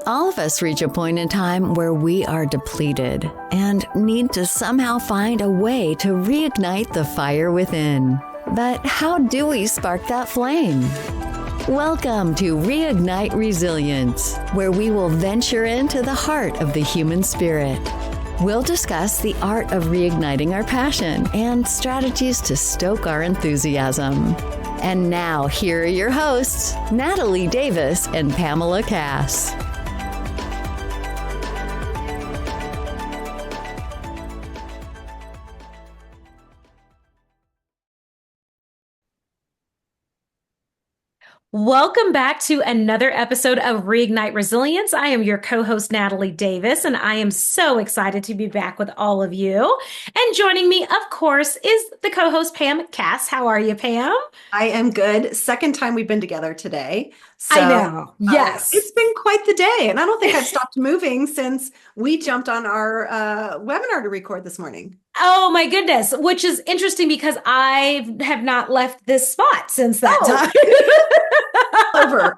All of us reach a point in time where we are depleted and need to somehow find a way to reignite the fire within. But how do we spark that flame? Welcome to Reignite Resilience, where we will venture into the heart of the human spirit. We'll discuss the art of reigniting our passion and strategies to stoke our enthusiasm. And now, here are your hosts, Natalie Davis and Pamela Cass. Welcome back to another episode of Reignite Resilience. I am your co-host, Natalie Davis, and I am so excited to be back with all of you. And joining me, of course, is the co-host, Pam Cass. How are you, Pam? I am good. Second time we've been together today. So, I know. Yes. It's been quite the day. And I don't think I've stopped moving since we jumped on our webinar to record this morning. Oh my goodness, which is interesting because I have not left this spot since that time.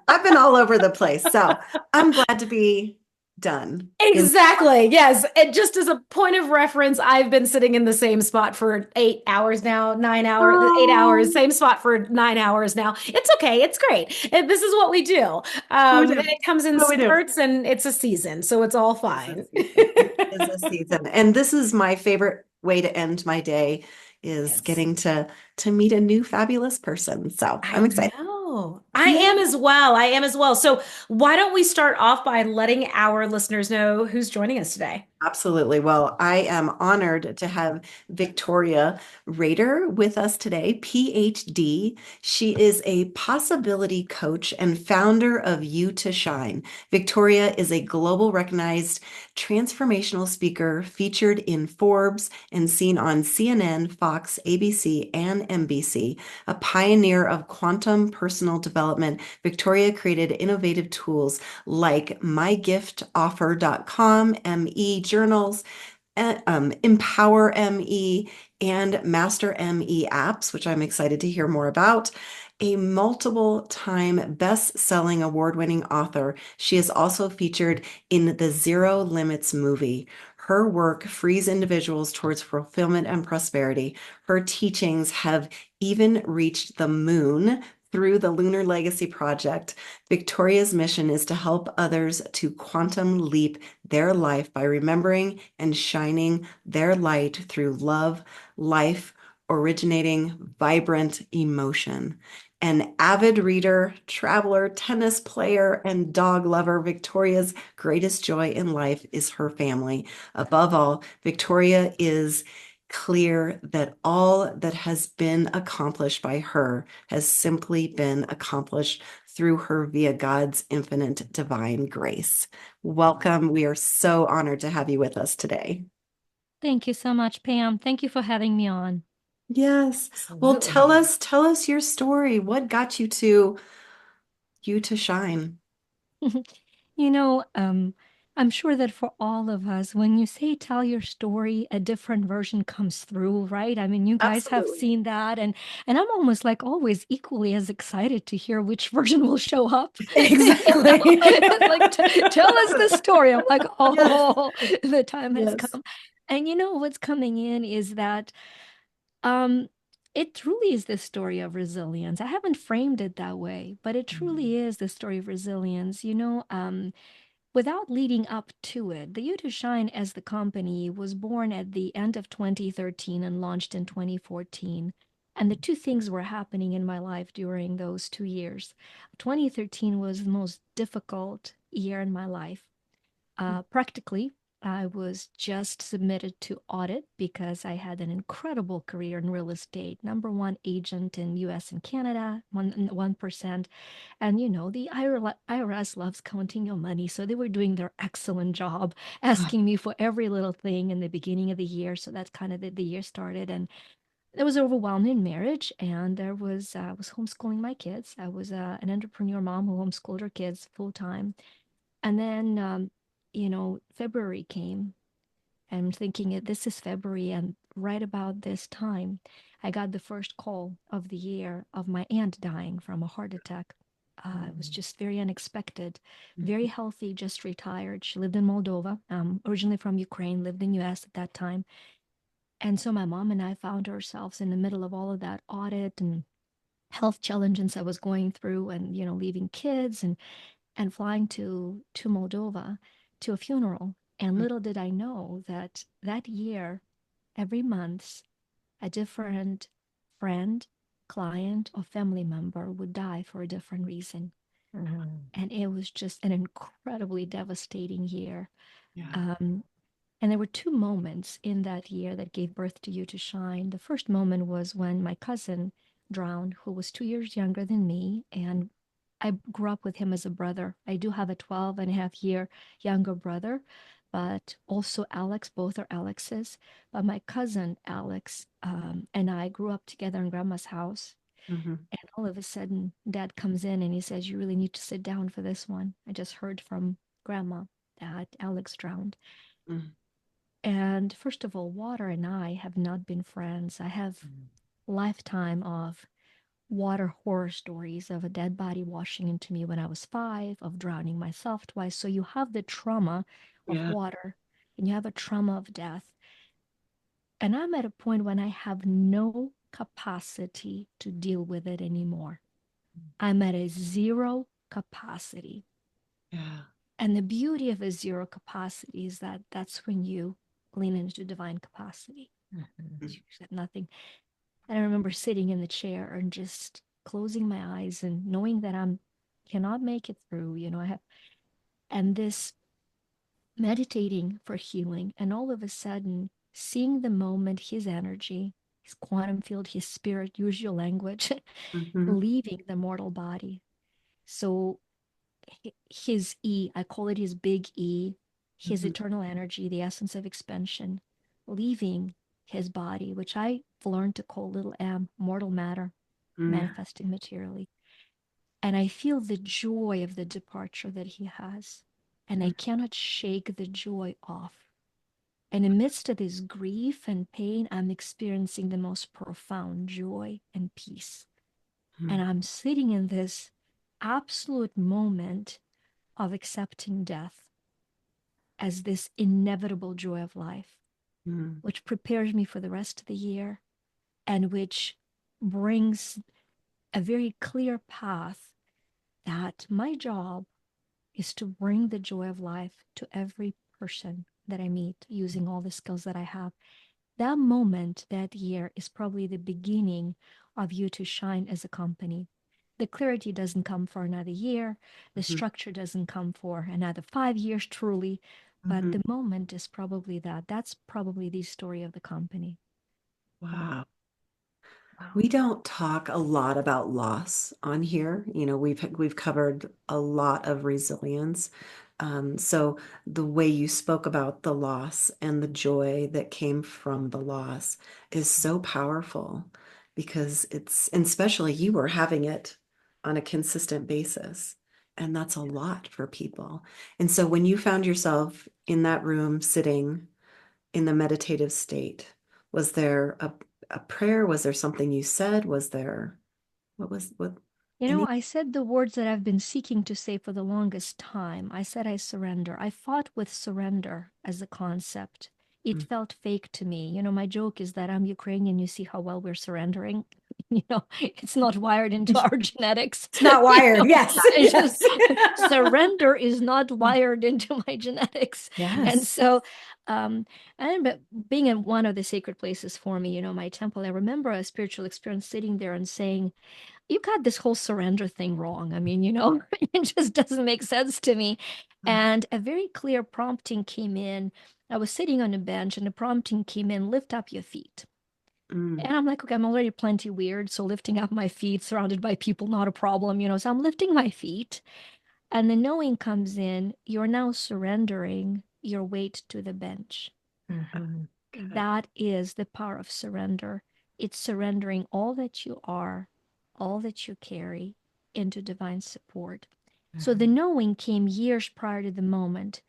I've been all over the place. So I'm glad to be done. Exactly. Yes. And just as a point of reference, I've been sitting in the same spot for 8 hours now, 9 hours, 8 hours, same spot for 9 hours now. It's okay. It's great. And this is what we do. And it comes in spurts and it's a season. So it's all fine. It is a season. And this is my favorite way to end my day is getting to meet a new fabulous person. So I'm excited. I am as well. So why don't we start off by letting our listeners know who's joining us today? Absolutely. Well, I am honored to have Victoria Rader with us today, PhD. She is a possibility coach and founder of You to Shine. Victoria is a global recognized transformational speaker featured in Forbes and seen on CNN, Fox, ABC, and NBC. A pioneer of quantum personal development, Victoria created innovative tools like mygiftoffer.com, ME journals, Empower ME, and Master ME apps, which I'm excited to hear more about. A multiple-time best-selling award-winning author, she is also featured in the Zero Limits movie. Her work frees individuals towards fulfillment and prosperity. Her teachings have even reached the moon through the Lunar Legacy Project. Victoria's mission is to help others to quantum leap their life by remembering and shining their light through love, life, originating vibrant emotion. An avid reader, traveler, tennis player, and dog lover, Victoria's greatest joy in life is her family. Above all, Victoria is clear that all that has been accomplished by her has simply been accomplished through her via God's infinite divine grace. Welcome. We are so honored to have you with us today. Thank you so much, Pam. Thank you for having me on. Yes. Absolutely. Well, tell us your story. What got you to shine? I'm sure that for all of us, when you say tell your story, a different version comes through, right? I mean, you guys have seen that, and I'm almost like always equally as excited to hear which version will show up. Exactly. Like, tell us the story. I'm like, oh, the time has come. And what's coming in is that it truly is the story of resilience. I haven't framed it that way, but it truly is the story of resilience. Without leading up to it, the You to Shine as the company was born at the end of 2013 and launched in 2014. And the two things were happening in my life during those 2 years. 2013 was the most difficult year in my life. Practically, I was just submitted to audit because I had an incredible career in real estate, #1 agent in US and Canada, 1%. And the IRS loves counting your money. So they were doing their excellent job, asking me for every little thing in the beginning of the year. So that's kind of the year started. And there was overwhelming marriage. And I was homeschooling my kids. I was an entrepreneur mom who homeschooled her kids full time. And then, February came. I'm thinking this is February and right about this time, I got the first call of the year of my aunt dying from a heart attack. It was just very unexpected, very healthy, just retired. She lived in Moldova, originally from Ukraine, lived in US at that time. And so my mom and I found ourselves in the middle of all of that audit and health challenges I was going through, and leaving kids and flying to Moldova to a funeral. And little did I know that that year, every month, a different friend, client, or family member would die for a different reason. And it was just an incredibly devastating year. Yeah. And there were two moments in that year that gave birth to You to Shine. The first moment was when my cousin drowned, who was 2 years younger than me, and I grew up with him as a brother. I do have a 12 and a half year younger brother, but also Alex, both are Alexes. But my cousin Alex and I grew up together in grandma's house. Mm-hmm. And all of a sudden, dad comes in and he says, "You really need to sit down for this one. I just heard from grandma that Alex drowned." Mm-hmm. And first of all, water and I have not been friends. I have lifetime of water horror stories of a dead body washing into me when I was 5, of drowning myself twice. So you have the trauma of Yeah. water and you have a trauma of death. And I'm at a point when I have no capacity to deal with it anymore. I'm at a zero capacity. Yeah. And the beauty of a zero capacity is that that's when you lean into divine capacity. You got nothing. And I remember sitting in the chair and just closing my eyes and knowing that I cannot make it through. I have, and this meditating for healing, and all of a sudden seeing the moment, his energy, his quantum field, his spirit, use your language, Mm-hmm. leaving the mortal body. So his E, I call it his big E, his Mm-hmm. eternal energy, the essence of expansion, leaving his body, which I've learned to call little m, mortal matter, Mm-hmm. manifesting materially. And I feel the joy of the departure that he has. And I cannot shake the joy off. And amidst of this grief and pain, I'm experiencing the most profound joy and peace. And I'm sitting in this absolute moment of accepting death as this inevitable joy of life, Mm-hmm. which prepares me for the rest of the year and which brings a very clear path that my job is to bring the joy of life to every person that I meet using all the skills that I have. That moment, that year, is probably the beginning of You to Shine as a company. The clarity doesn't come for another year. The Mm-hmm. structure doesn't come for another 5 years, truly. But Mm-hmm. the moment is probably that. That's probably the story of the company. Wow. Wow. We don't talk a lot about loss on here. We've covered a lot of resilience. So the way you spoke about the loss and the joy that came from the loss is so powerful because and especially you were having it on a consistent basis. And that's a lot for people. And so when you found yourself in that room sitting in the meditative state, was there a prayer? Was there something you said? Was there, what, any? I said the words that I've been seeking to say for the longest time. I said I surrender. I fought with surrender as a concept. It felt fake to me. My joke is that I'm Ukrainian. You see how well we're surrendering. It's not wired into our genetics. It's not wired. Yes. It's just Yes. surrender is not wired into my genetics. And Yes. so, but being in one of the sacred places for me, my temple, I remember a spiritual experience sitting there and saying, "You got this whole surrender thing wrong. I mean, it just doesn't make sense to me." And a very clear prompting came in. I was sitting on a bench and the prompting came in, "Lift up your feet." Mm, And I'm like, okay, I'm already plenty weird. So lifting up my feet, surrounded by people, not a problem, So I'm lifting my feet. And the knowing comes in, you're now surrendering your weight to the bench. okay. That is the power of surrender. It's surrendering all that you are, all that you carry into divine support. So the knowing came years prior to the moment.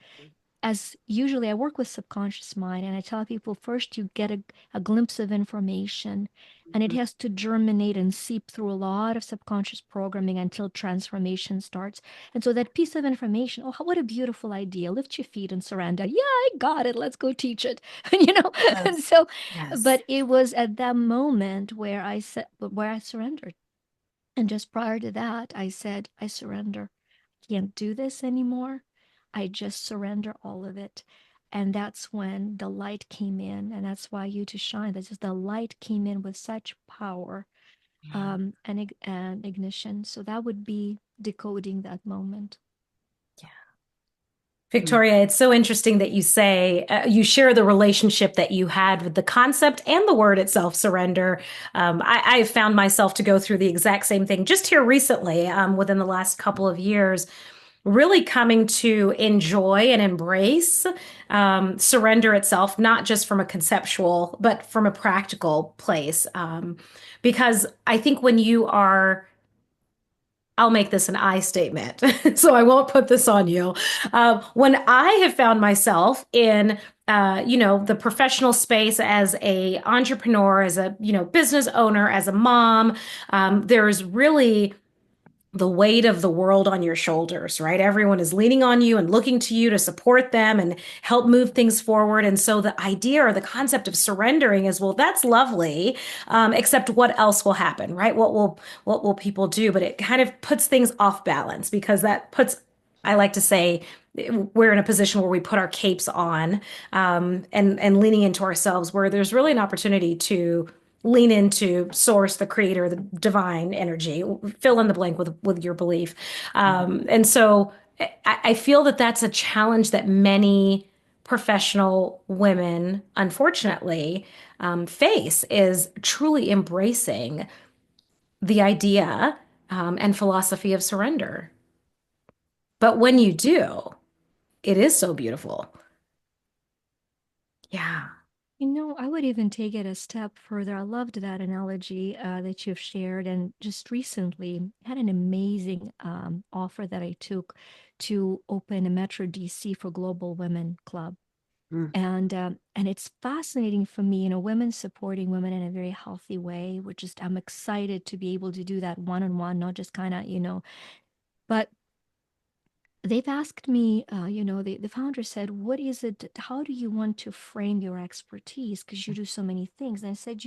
as usually I work with subconscious mind, and I tell people first you get a glimpse of information, and it Mhm. has to germinate and seep through a lot of subconscious programming until transformation starts. And so that piece of information, oh, what a beautiful idea. Lift your feet and surrender. Yeah, I got it. Let's go teach it. And Yes. so, Yes. but it was at that moment where I said, where I surrendered. And just prior to that, I said, I surrender. Can't do this anymore. I just surrender all of it. And that's when the light came in. And that's why you to shine. That's just the light came in with such power, Yeah. and ignition. So that would be decoding that moment. Yeah. Mm. Victoria, it's so interesting that you say you share the relationship that you had with the concept and the word itself, surrender. I found myself to go through the exact same thing just here recently, within the last couple of years, really coming to enjoy and embrace surrender itself, not just from a conceptual, but from a practical place. Because I think when you are, I'll make this an I statement, so I won't put this on you. When I have found myself in, the professional space as a entrepreneur, as a, business owner, as a mom, there's really the weight of the world on your shoulders, right? Everyone is leaning on you and looking to you to support them and help move things forward. And so the idea or the concept of surrendering is, well, that's lovely, except what else will happen, right? What will people do? But it kind of puts things off balance because that puts, I like to say, we're in a position where we put our capes on, and leaning into ourselves, where there's really an opportunity to lean into source, the creator, the divine energy, fill in the blank with your belief. And so I feel that that's a challenge that many professional women, unfortunately, face, is truly embracing the idea, and philosophy of surrender. But when you do, it is so beautiful. Yeah. I would even take it a step further. I loved that analogy that you've shared. And just recently had an amazing offer that I took to open a Metro DC for Global Women Club. Mm. And it's fascinating for me, women supporting women in a very healthy way, which is I'm excited to be able to do that one-on-one, not just kind of, but they've asked me, the founder said, what is it, how do you want to frame your expertise? Because you do so many things. And I said,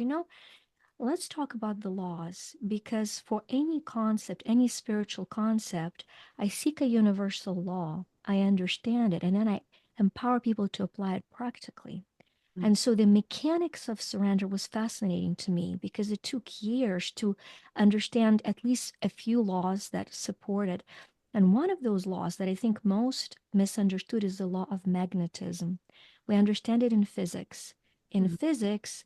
let's talk about the laws, because for any concept, any spiritual concept, I seek a universal law. I understand it, and then I empower people to apply it practically. Mm. And so the mechanics of surrender was fascinating to me because it took years to understand at least a few laws that support it. And one of those laws that I think most misunderstood is the law of magnetism. We understand it in physics. In Mm. physics,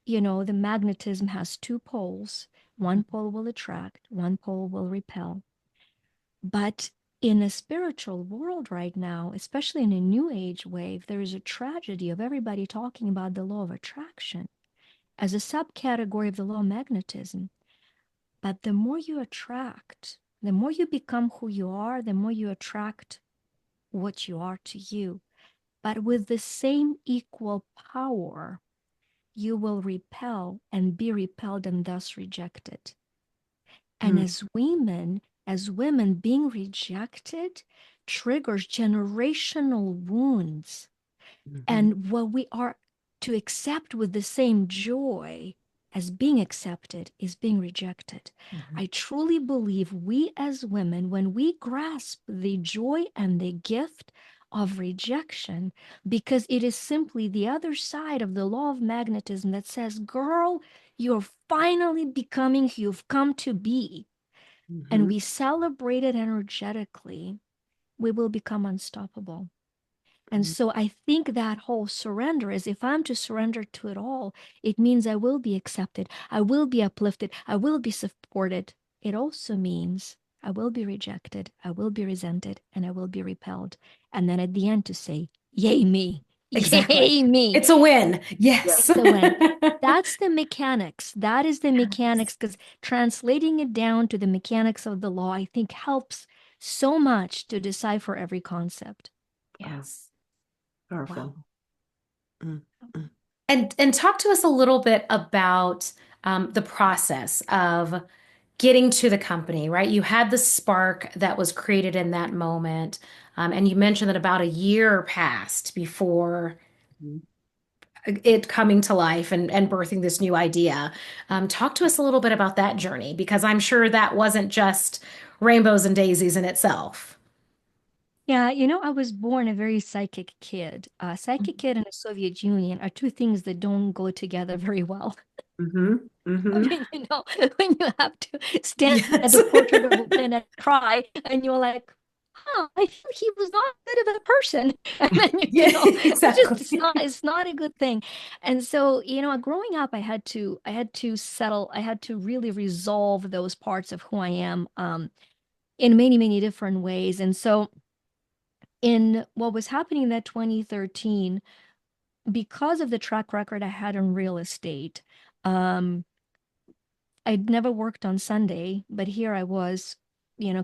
the magnetism has two poles. One pole will attract, one pole will repel. But in a spiritual world right now, especially in a new age wave, there is a tragedy of everybody talking about the law of attraction as a subcategory of the law of magnetism. But the more you attract, the more you become who you are, the more you attract what you are to you. But with the same equal power, you will repel and be repelled and thus rejected. And Mm. as women, being rejected triggers generational wounds. Mhm. And what we are to accept with the same joy as being accepted is being rejected. Mhm. I truly believe we as women, when we grasp the joy and the gift of rejection, because it is simply the other side of the law of magnetism that says, girl, you're finally becoming who you've come to be, and Mhm. we celebrate it energetically, we will become unstoppable. And Mm. so I think that whole surrender is, if I'm to surrender to it all, it means I will be accepted, I will be uplifted, I will be supported. It also means I will be rejected, I will be resented, and I will be repelled. And then at the end to say, yay me, Exactly. yay me. It's a win. Yeah. Yes. It's a win. That's the mechanics. That is the mechanics, because translating it down to the mechanics of the law, I think helps so much to decipher every concept. Yeah. Yes. Powerful. Wow. Mm, mm, And talk to us a little bit about the process of getting to the company, right? You had the spark that was created in that moment, and you mentioned that about a year passed before mm. it coming to life and birthing this new idea. Talk to us a little bit about that journey, because I'm sure that wasn't just rainbows and daisies in itself. Yeah, I was born a very psychic kid. A psychic kid and the Soviet Union are two things that don't go together very well. Mhm, I mhm. mean, when you have to stand at Yes. the portrait of Lenin and cry, and you're like, huh, I think he was not good of a person. And then Yeah, it's just exactly. it's not a good thing. And so, growing up, I had to settle, I had to really resolve those parts of who I am, in many, many different ways. And so in what was happening in that 2013, because of the track record I had in real estate, um, I'd never worked on Sunday, but here I was,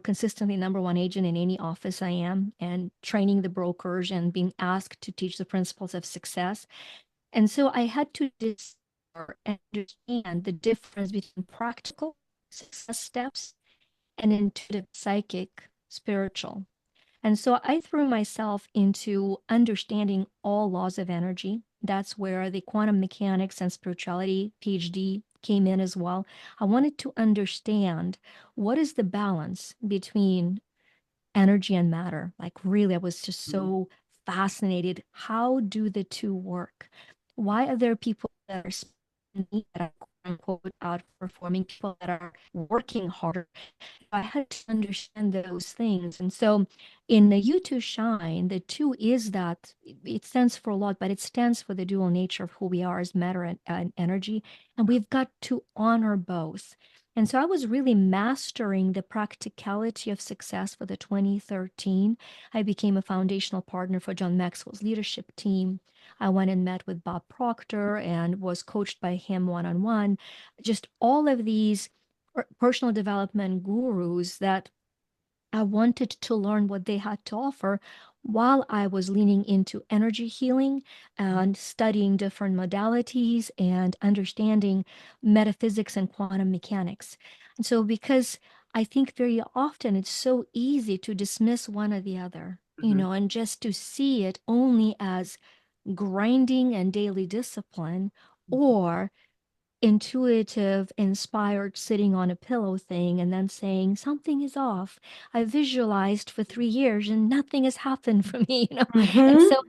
consistently number one agent in any office I am, and training the brokers and being asked to teach the principles of success. And so I had to discover and understand the difference between practical success steps and intuitive, psychic, spiritual. And so I threw myself into understanding all laws of energy. That's where the quantum mechanics and spirituality PhD came in as well. I wanted to understand what is the balance between energy and matter. Like, really, I was just so fascinated. How do the two work? Why are there people that are that are quote unquote outperforming people that are working harder? I had to understand those things. And so in the You to Shine, the two is that it stands for a lot, but it stands for the dual nature of who we are as matter and energy. And we've got to honor both. And so I was really mastering the practicality of success for the 2013. I became a foundational partner for John Maxwell's leadership team. I went and met with Bob Proctor and was coached by him one-on-one. Just all of these personal development gurus that I wanted to learn what they had to offer while I was leaning into energy healing and studying different modalities and understanding metaphysics and quantum mechanics. And so, because I think very often it's so easy to dismiss one or the other, Mhm, and just to see it only as grinding and daily discipline, or intuitive, inspired, sitting on a pillow thing and then saying, something is off. I visualized for 3 years and nothing has happened for me. And Hmm.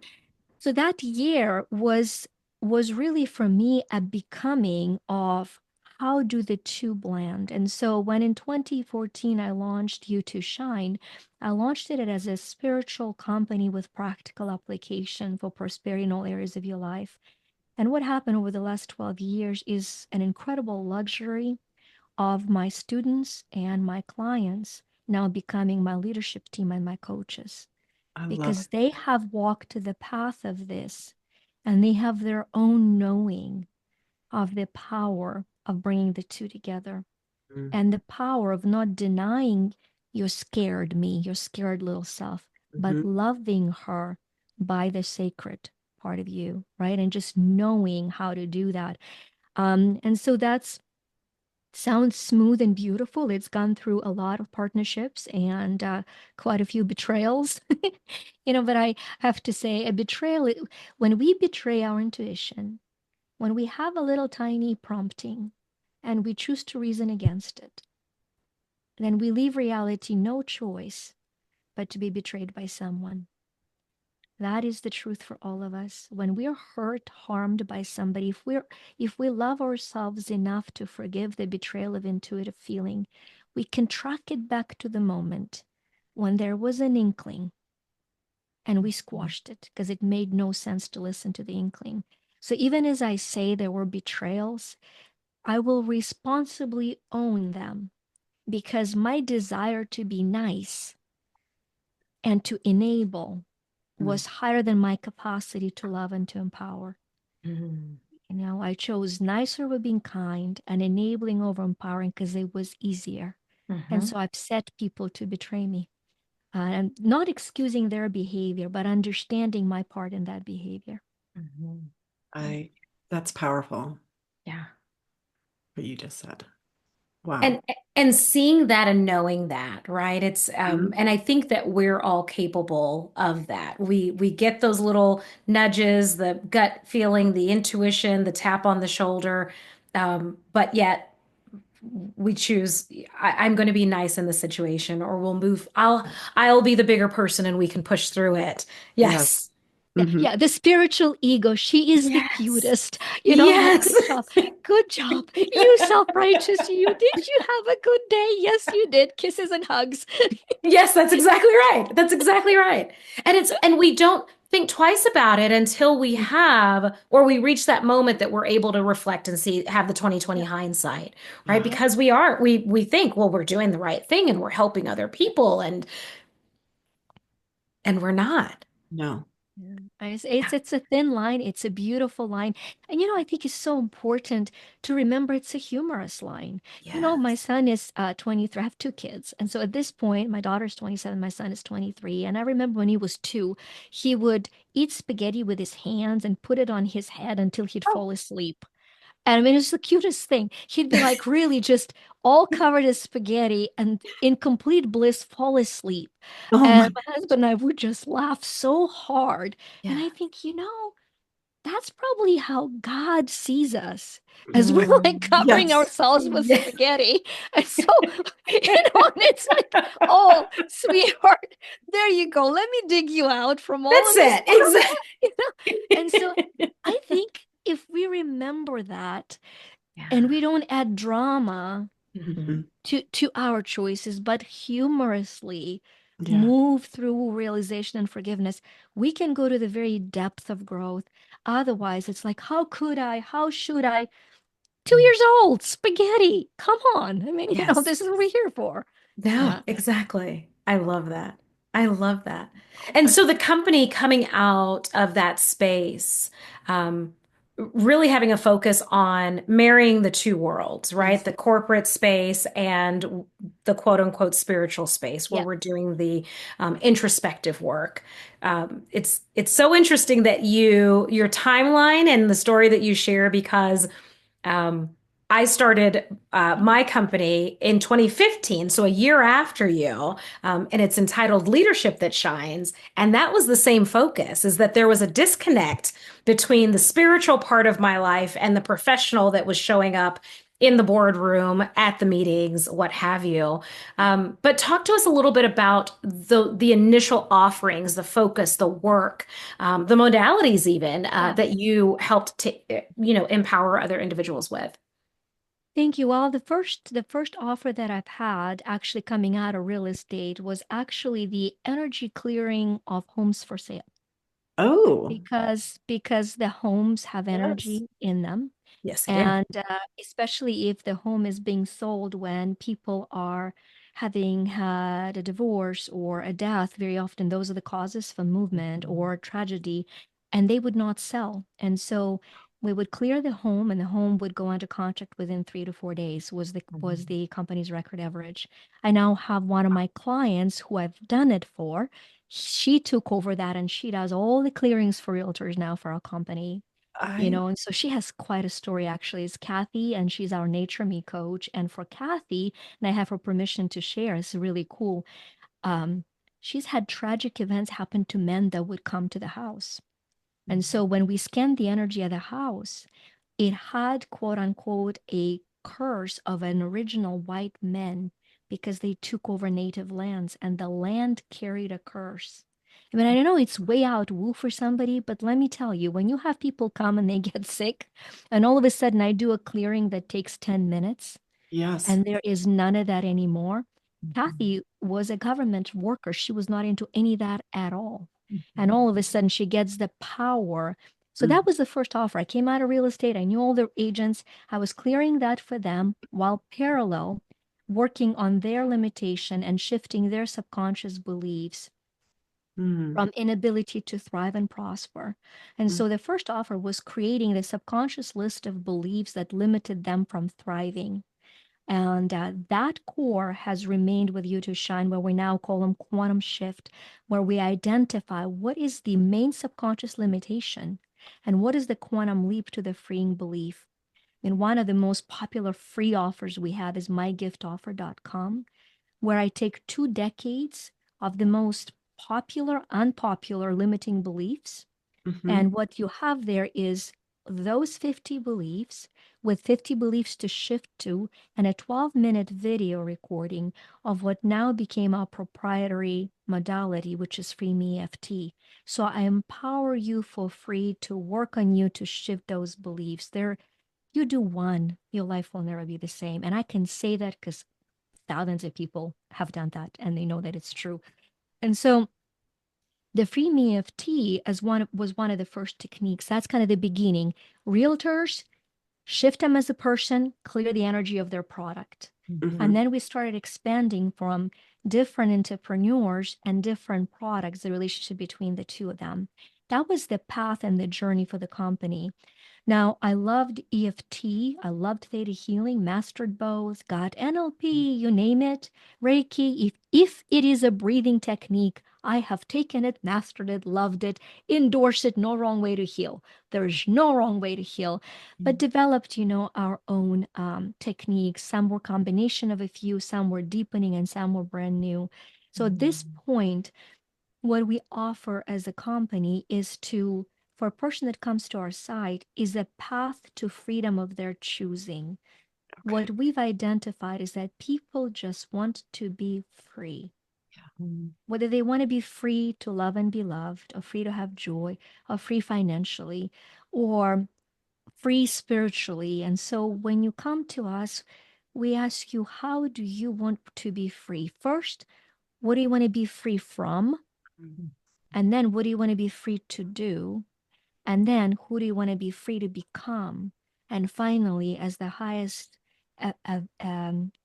so that year was really for me a becoming of how do the two blend. And so when in 2014 I launched You to Shine, I launched it as a spiritual company with practical application for prosperity in all areas of your life. And what happened over the last 12 years is an incredible luxury of my students and my clients now becoming my leadership team and my coaches, I love because they have walked the path of this and they have their own knowing of the power of bringing the two together, it. and the power of not denying your scared me, your scared little self, but Mhm. loving her by the sacred part of you, right? And just knowing how to do that. And so that's sounds smooth and beautiful. It's gone through a lot of partnerships and quite a few betrayals. But I have to say, a betrayal, when we betray our intuition, when we have a little tiny prompting and we choose to reason against it, then we leave reality no choice but to be betrayed by someone. That is the truth for all of us. When we're hurt, harmed by somebody, if we love ourselves enough to forgive the betrayal of intuitive feeling, we can track it back to the moment when there was an inkling and we squashed it because it made no sense to listen to the inkling. So even as I say there were betrayals, I will responsibly own them, because my desire to be nice and to enable Mm, was higher than my capacity to love and to empower. Hmm. I chose nicer over being kind and enabling over empowering because it was easier. And Hmm. so I've set people to betray me. and not excusing their behavior, but understanding my part in that behavior. That's powerful. Yeah. What you just said. Wow. And seeing that and knowing that, right? It's and I think that we're all capable of that. We get those little nudges, the gut feeling, the intuition, the tap on the shoulder, but yet we choose I'm going to be nice in the situation, or we'll move. I'll be the bigger person and we can push through it. Yes. Yes. Yeah, the spiritual ego. She is the Yes. cutest. Yes. Good job. Good job. You self-righteous. You did you have a good day? Yes, you did. Kisses and hugs. Yes, that's exactly right. That's exactly right. And we don't think twice about it until we have or we reach that moment that we're able to reflect and see have the 2020 hindsight, right? Yeah. Because we think, well, we're doing the right thing and we're helping other people and we're not. No. It's a thin line. It's a beautiful line. And I think it's so important to remember it's a humorous line. My Yes. son is 23. I have two kids. And so at this point, my daughter's 27, my son is 23. And I remember when he was 2, he would eat spaghetti with his hands and put it on his head until he'd Oh. fall asleep. And I mean, it's the cutest thing. He'd be like really just all covered in spaghetti and in complete bliss fall asleep. Oh my. And my husband and I would just laugh so hard. And Yeah. I think, that's probably how God sees us, as we're like Mm, covering Yes. ourselves with yeah. spaghetti. And so, and it's like, oh, sweetheart, there you go. Let me dig you out from all That's of this. it. Exactly. And so I think if we remember that Yeah. and we don't add drama Mhm. to our choices, but humorously Yeah. move through realization and forgiveness, we can go to the very depth of growth. Otherwise, it's like, how could I? How should I? 2 years old, spaghetti. Come on. I mean, Yes. this is what we're here for. No, exactly. I love that. I love that. And so the company coming out of that space, really having a focus on marrying the two worlds, right? Yes. The corporate space and the quote unquote spiritual space where Yep. we're doing the introspective work. It's so interesting that your timeline and the story that you share because um, I started my company in 2015, so a year after you, and it's entitled Leadership That Shines. And that was the same focus, is that there was a disconnect between the spiritual part of my life and the professional that was showing up in the boardroom, at the meetings, what have you. But talk to us a little bit about the initial offerings, the focus, the work, the modalities even Yeah. that you helped to empower other individuals with. Thank you. Well, the first offer that I've had actually coming out of real estate was actually the energy clearing of homes for sale. Oh. Because the homes have Yes. energy in them. Yes, they do. And especially if the home is being sold when people are having had a divorce or a death, very often those are the causes for movement or tragedy, and they would not sell. And so we would clear the home, and the home would go under contract within 3 to 4 days was the company's record average. I now have one of my clients who I've done it for. She took over that, and she does all the clearings for realtors now for our company. I And so she has quite a story actually. It's Kathy, and she's our Nature Me coach. And for Kathy, and I have her permission to share, it's really cool. Um, she's had tragic events happen to men that would come to the house. And so when we scanned the energy of the house, it had quote unquote a curse of an original white men because they took over native lands and the land carried a curse. I mean, I know it's way out woo for somebody, but let me tell you, when you have people come and they get sick, and all of a sudden I do a clearing that takes 10 minutes, yes. and there is none of that anymore. Kathy was a government worker. She was not into any of that at all. And all of a sudden, she gets the power. So Mm. that was the first offer. I came out of real estate. I knew all the agents. I was clearing that for them while parallel working on their limitation and shifting their subconscious beliefs Mm. from inability to thrive and prosper. And Mm. so the first offer was creating the subconscious list of beliefs that limited them from thriving. And that core has remained with you to shine, where we now call them quantum shift, where we identify what is the main subconscious limitation and what is the quantum leap to the freeing belief. And one of the most popular free offers we have is mygiftoffer.com, where I take 2 decades of the most popular, unpopular limiting beliefs. And what you have there is those 50 beliefs with 50 beliefs to shift to, and a 12-minute video recording of what now became our proprietary modality, which is Free Me EFT. So I empower you for free to work on you to shift those beliefs. You do one, your life will never be the same. And I can say that because thousands of people have done that and they know that it's true. And so the free me EFT was one of the first techniques. That's kind of the beginning. Realtors shift them as a person, clear the energy of their product. And then we started expanding from different entrepreneurs and different products, the relationship between the two of them. That was the path and the journey for the company. Now, I loved EFT, I loved theta healing, mastered both, got NLP, you name it, Reiki. If it is a breathing technique, I have taken it, mastered it, loved it, endorsed it. No wrong way to heal. There's no wrong way to heal, but developed, our own techniques. Some were combination of a few, some were deepening, and some were brand new. So at this point, what we offer as a company is for a person that comes to our site is a path to freedom of their choosing. What we've identified is that people just want to be free. Whether they want to be free to love and be loved, or free to have joy, or free financially, or free spiritually. And so when you come to us, we ask you, how do you want to be free? First, what do you want to be free from? And then what do you want to be free to do? And then who do you want to be free to become? And finally, as the highest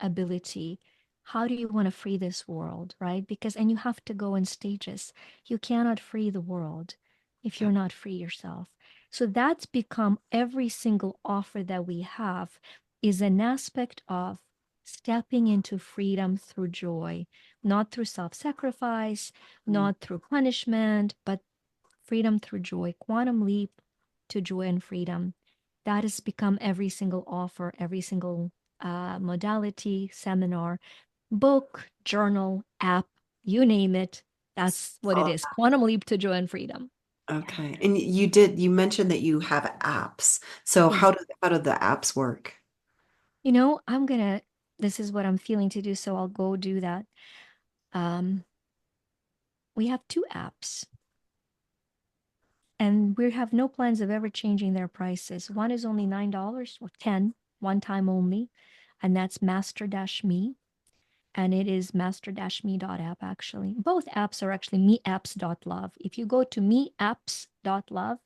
ability, how do you want to free this world, right? And you have to go in stages. You cannot free the world if you're not free yourself. So that's become every single offer that we have is an aspect of stepping into freedom through joy, not through self-sacrifice, not through punishment, but freedom through joy, quantum leap to joy and freedom. That has become every single offer, every single modality, seminar, book, journal, app, you name it. That's what it is. Quantum leap to joy and freedom. Okay. And you mentioned that you have apps. So Yes. how do the apps work? This is what I'm feeling to do, so I'll go do that. We have 2 apps. And we have no plans of ever changing their prices. One is only $9 or $10, one time only, and that's Master-Me. And it is master-me.app, actually. Both apps are actually meapps.love. If you go to meapps.love,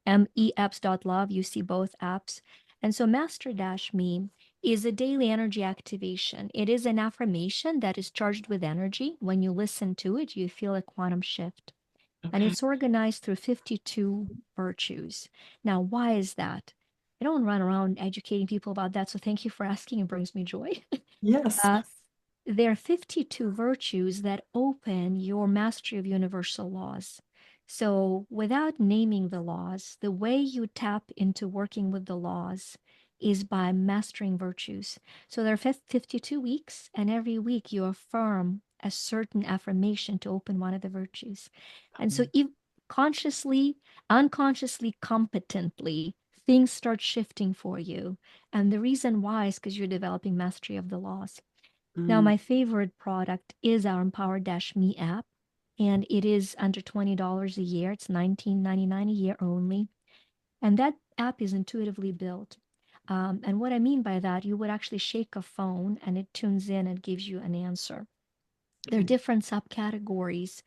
meapps.love, you see both apps. And so Master-Me is a daily energy activation. It is an affirmation that is charged with energy. When you listen to it, you feel a quantum shift. And it's organized through 52 virtues. Now, why is that? I don't run around educating people about that, so thank you for asking. It brings me joy. Yes. There are 52 virtues that open your mastery of universal laws. So without naming the laws, the way you tap into working with the laws is by mastering virtues. So there are 52 weeks, and every week you affirm a certain affirmation to open one of the virtues. And so consciously, unconsciously, competently, things start shifting for you. And the reason why is because you're developing mastery of the laws. Now, my favorite product is our Empower-Me app, and it is under $20 a year. It's $19.99 a year only. And that app is intuitively built. And what I mean by that, you would actually shake a phone and it tunes in and gives you an answer. There are different subcategories.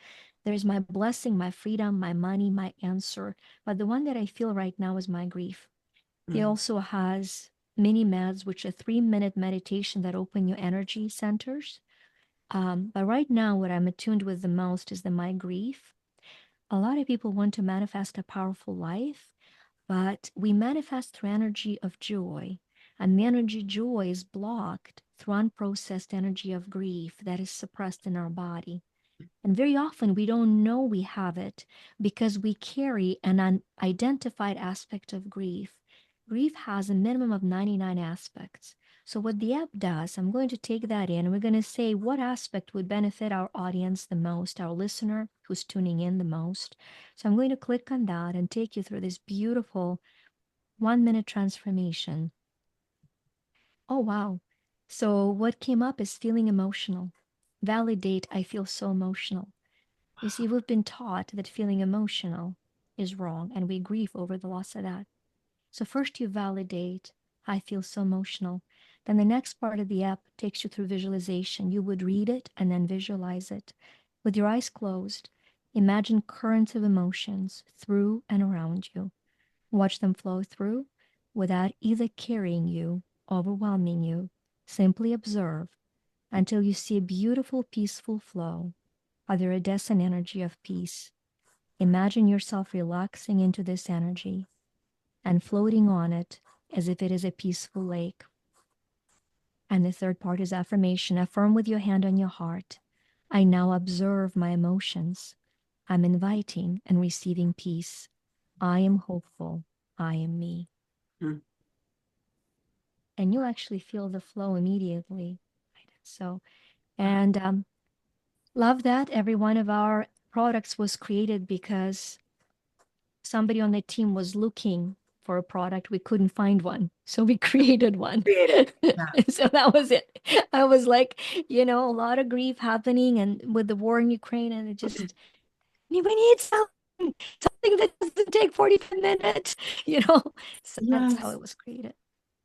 There's my blessing, my freedom, my money, my answer. But the one that I feel right now is my grief. It also has mini meds, which are 3-minute meditation that open your energy centers. But right now, what I'm attuned with the most is my grief. A lot of people want to manifest a powerful life, but we manifest through energy of joy. And the energy joy is blocked through unprocessed energy of grief that is suppressed in our body. And very often we don't know we have it because we carry an unidentified aspect of grief. Grief has a minimum of 99 aspects. So what the app does, I'm going to take that in and we're going to say what aspect would benefit our audience the most, our listener who's tuning in the most. So I'm going to click on that and take you through this beautiful 1-minute transformation. Oh, wow. So what came up is feeling emotional. Validate, I feel so emotional. You see, we've been taught that feeling emotional is wrong and we grieve over the loss of that. So first you validate, I feel so emotional. Then the next part of the app takes you through visualization. You would read it and then visualize it. With your eyes closed, imagine currents of emotions through and around you. Watch them flow through without either carrying you, overwhelming you. Simply observe until you see a beautiful, peaceful flow of the iridescent energy of peace. Imagine yourself relaxing into this energy and floating on it as if it is a peaceful lake. And the third part is affirmation. Affirm with your hand on your heart. I now observe my emotions. I'm inviting and receiving peace. I am hopeful. I am me. And you'll actually feel the flow immediately. So, and love that every one of our products was created because somebody on the team was looking for a product. We couldn't find one. So we created one. Yeah. So that was it. I was like, a lot of grief happening and with the war in Ukraine, and it just, we need something that doesn't take 45 minutes, So that's how it was created.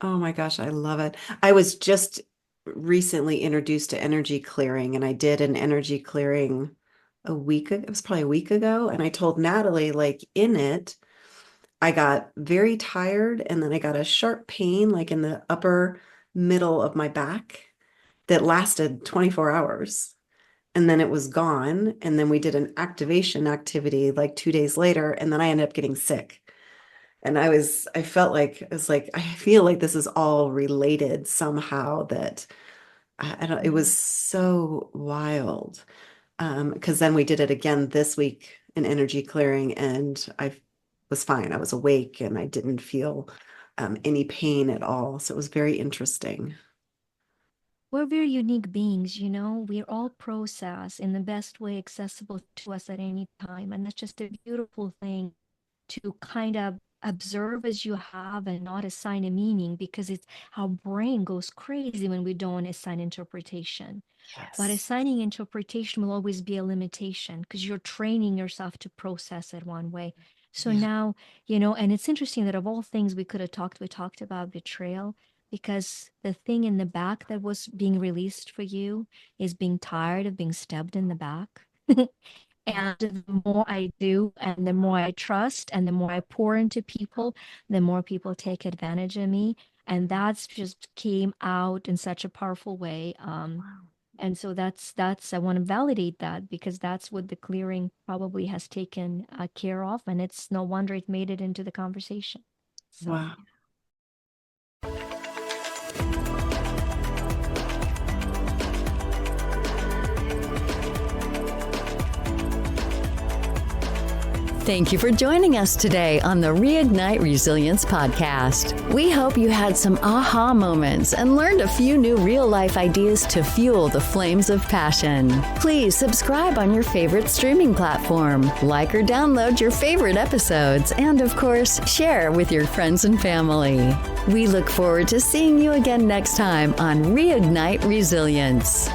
Oh my gosh, I love it. I was just recently introduced to energy clearing, and I did an energy clearing a week ago. It was probably a week ago. And I told Natalie, like in it, I got very tired and then I got a sharp pain like in the upper middle of my back that lasted 24 hours. And then it was gone. And then we did an activation activity like 2 days later. And then I ended up getting sick. And I felt like, it was like, I feel like this is all related somehow that I don't, it was so wild. Because then we did it again this week in energy clearing and I was fine. I was awake and I didn't feel any pain at all. So it was very interesting. We're very unique beings, we're all processed in the best way accessible to us at any time. And that's just a beautiful thing to kind of observe as you have and not assign a meaning, because it's our brain goes crazy when we don't assign interpretation. But Yes. assigning interpretation will always be a limitation because you're training yourself to process it one way. So now, and it's interesting that of all things we talked about betrayal, because the thing in the back that was being released for you is being tired of being stabbed in the back. And the more I do, and the more I trust, and the more I pour into people, the more people take advantage of me. And that's just came out in such a powerful way. And so that's I want to validate that because that's what the clearing probably has taken care of. And it's no wonder it made it into the conversation. So. Wow. Thank you for joining us today on the Reignite Resilience podcast. We hope you had some aha moments and learned a few new real-life ideas to fuel the flames of passion. Please subscribe on your favorite streaming platform, like or download your favorite episodes, and of course, share with your friends and family. We look forward to seeing you again next time on Reignite Resilience.